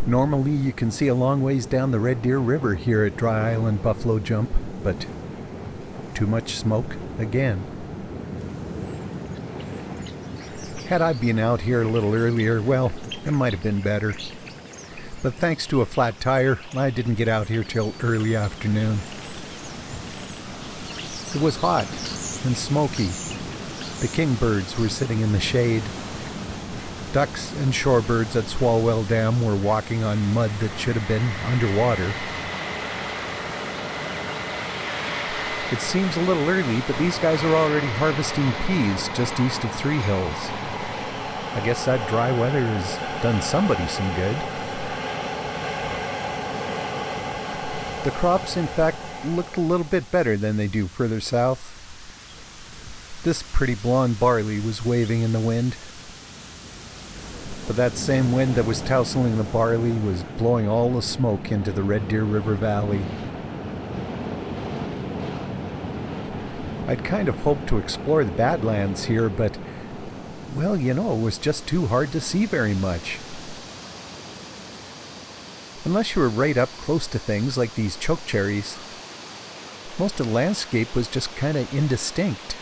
Normally you can see a long ways down the Red Deer River here at Dry Island Buffalo Jump, but too much smoke again. Had I been out here a little earlier, well, it might have been better. But thanks to a flat tire, I didn't get out here till early afternoon. It was hot and smoky. The kingbirds were sitting in the shade. Ducks and shorebirds at Swalwell Dam were walking on mud that should have been underwater. It seems a little early, but these guys are already harvesting peas just east of Three Hills. I guess that dry weather has done somebody some good. The crops, in fact, looked a little bit better than they do further south. This pretty blonde barley was waving in the wind. But that same wind that was tousling the barley was blowing all the smoke into the Red Deer River Valley. I'd kind of hoped to explore the Badlands here, but, well, you know, it was just too hard to see very much. Unless you were right up close to things like these chokecherries, most of the landscape was just kind of indistinct.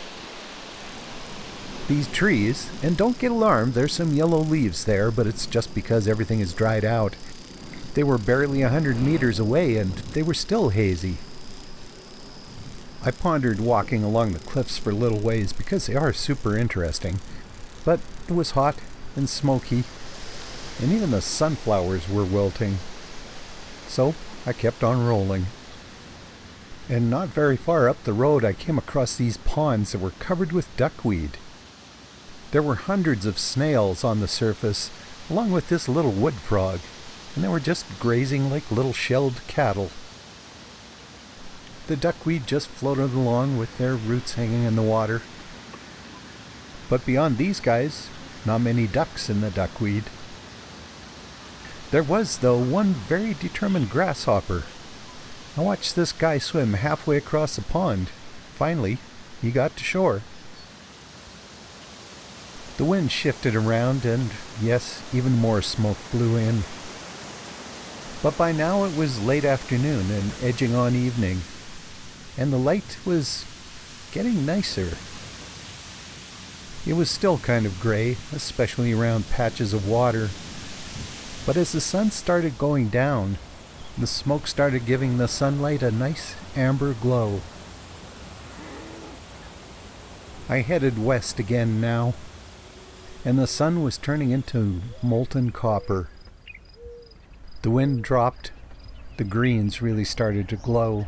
These trees, and don't get alarmed, there's some yellow leaves there, but it's just because everything is dried out. They were barely 100 meters away and they were still hazy. I pondered walking along the cliffs for a little ways because they are super interesting, but it was hot and smoky, and even the sunflowers were wilting. So I kept on rolling. And not very far up the road I came across these ponds that were covered with duckweed. There were hundreds of snails on the surface, along with this little wood frog, and they were just grazing like little shelled cattle. The duckweed just floated along with their roots hanging in the water. But beyond these guys, not many ducks in the duckweed. There was, though, one very determined grasshopper. I watched this guy swim halfway across the pond. Finally, he got to shore. The wind shifted around and, yes, even more smoke blew in. But by now it was late afternoon and edging on evening, and the light was getting nicer. It was still kind of gray, especially around patches of water. But as the sun started going down, the smoke started giving the sunlight a nice amber glow. I headed west again now, and the sun was turning into molten copper. The wind dropped, the greens really started to glow.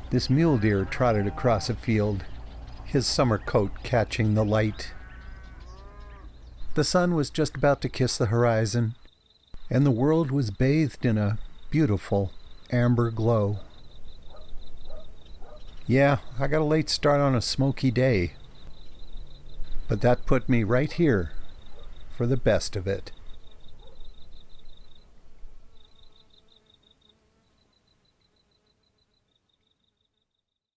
This mule deer trotted across a field, his summer coat catching the light. The sun was just about to kiss the horizon, and the world was bathed in a beautiful amber glow. Yeah, I got a late start on a smoky day, but that put me right here for the best of it.